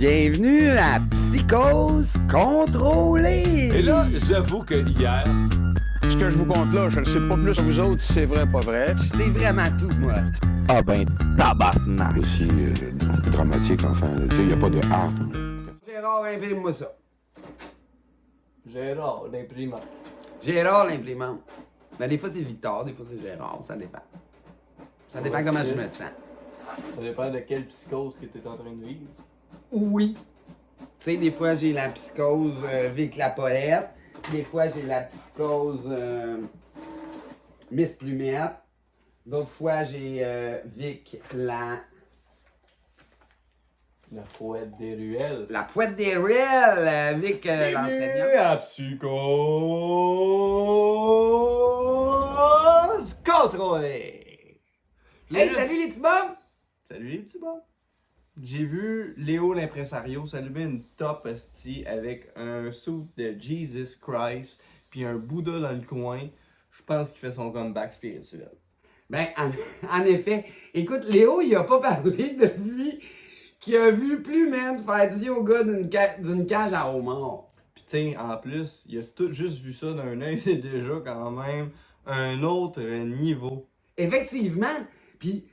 Bienvenue à Psychose contrôlée! Et là, j'avoue que hier... Ce que je vous conte là, je ne sais pas plus que vous autres si c'est vrai ou pas vrai. C'est vraiment tout, moi. Ah ben, tabarnak! Aussi dramatique, enfin. Il n'y a pas de art. Gérard, imprime-moi ça. Gérard, l'imprimant. Gérard, l'imprimante. Ben, des fois, c'est Victor, des fois, c'est Gérard. Ça dépend. Ça dépend comment je me sens. Ça dépend de quelle psychose que tu es en train de vivre. Oui. Tu sais, des fois, j'ai la psychose Vic la poète. Des fois, j'ai la psychose Miss Plumette. D'autres fois, j'ai Vic la La poète des ruelles. la poète des ruelles. Vic l'enseignante. à psychose contrôlée. Hey, salut les petits bums! Salut les petits bons. J'ai vu Léo l'impresario s'allumer une top esti avec un suit de Jesus Christ puis un Bouddha dans le coin. Je pense qu'il fait son comeback spirituel. Ben, en effet. Écoute, Léo, il a pas parlé depuis qu'il a vu Plumette faire du yoga d'une cage à homard. Pis t'sais, en plus, il a tout juste vu ça d'un œil, c'est déjà quand même un autre niveau. Effectivement. Puis,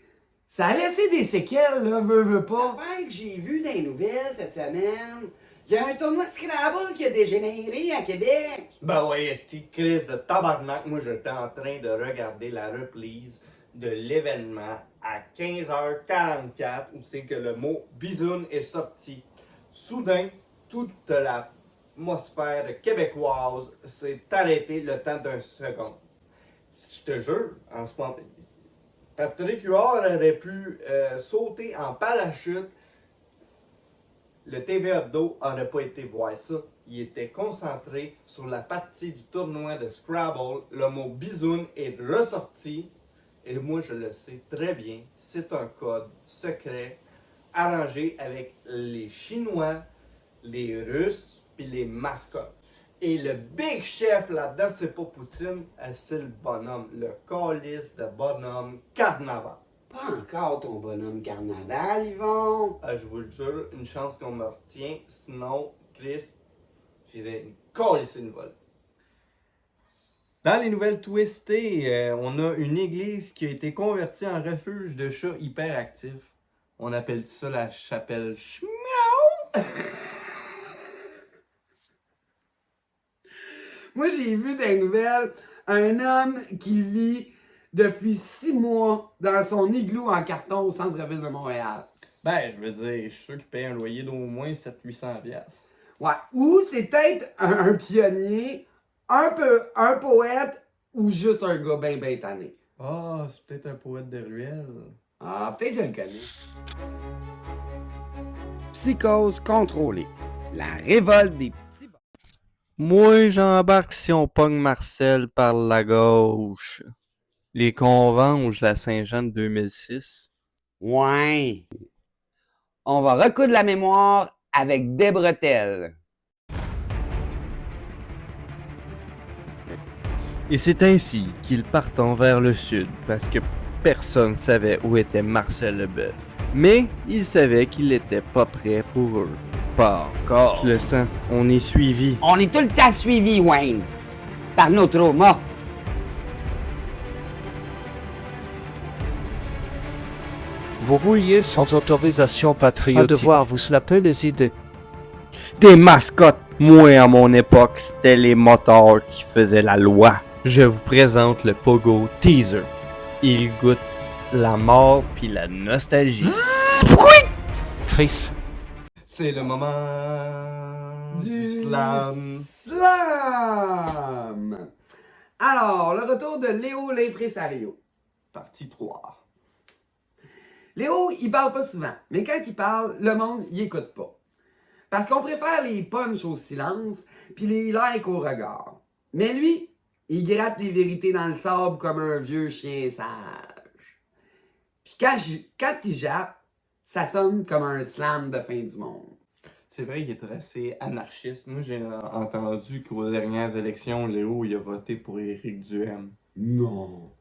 ça a laissé des séquelles, là, veux pas. L'affaire que j'ai vu dans les nouvelles cette semaine, il y a un tournoi de Scrabble qui a dégénéré à Québec. Ben ouais, esti, Chris de tabarnak, moi j'étais en train de regarder la reprise de l'événement à 15h44 où c'est que le mot bisoun est sorti. Soudain, toute l'atmosphère québécoise s'est arrêtée le temps d'un second. Je te jure, en ce moment, Patrick Huard aurait pu sauter en parachute. Le TV Hebdo n'aurait pas été voir ça. Il était concentré sur la partie du tournoi de Scrabble. Le mot bisoun est ressorti. Et moi, je le sais très bien. C'est un code secret arrangé avec les Chinois, les Russes puis les mascottes. Et le big chef là-dedans, c'est pas Poutine, c'est le bonhomme. Le calice de bonhomme Carnaval. Pas encore ton bonhomme carnaval, Yvon. Je vous le jure, une chance qu'on me retient. Sinon, Chris, j'irai une calice une volée. Dans les nouvelles twistées, on a une église qui a été convertie en refuge de chats hyperactifs. On appelle ça la chapelle Schmiaou. Moi, j'ai vu dans les nouvelles un homme qui vit depuis 6 mois dans son igloo en carton au centre-ville de Montréal. Ben, je veux dire, je suis sûr qu'il paye un loyer d'au moins 700-800$. Ouais. Ou c'est peut-être un pionnier, un poète ou juste un gars ben tanné. Ah, c'est peut-être un poète de ruelle. Ah, peut-être que je le connais. Psychose contrôlée. La révolte des petits bons. Moi, j'embarque si on pogne Marcel par la gauche. Les convenges, la Saint-Jean de 2006. Ouais. On va recoudre la mémoire avec des bretelles. Et c'est ainsi qu'ils partent vers le sud, parce que personne savait où était Marcel Leboeuf. Mais ils savaient qu'il n'était pas prêt pour eux. Pas encore. Je le sens, on est suivi. On est tout le temps suivi, Wayne, par nos traumas. Vous rouillez sans autorisation patriotique. À devoir vous slapper les idées. Des mascottes! Moi, à mon époque, c'était les motards qui faisaient la loi. Je vous présente le Pogo Teaser. Il goûte la mort puis la nostalgie. Chris, C'est le moment du slam. Slam! Alors, le retour de Léo l'impresario. Partie 3. Léo, il parle pas souvent, mais quand il parle, le monde, il écoute pas. Parce qu'on préfère les punchs au silence, puis les likes au regard. Mais lui, il gratte les vérités dans le sable comme un vieux chien sage. Puis quand il jappe, ça sonne comme un slam de fin du monde. C'est vrai qu'il est assez anarchiste. Moi, j'ai entendu qu'aux dernières élections, Léo, il a voté pour Éric Duhaime. Non.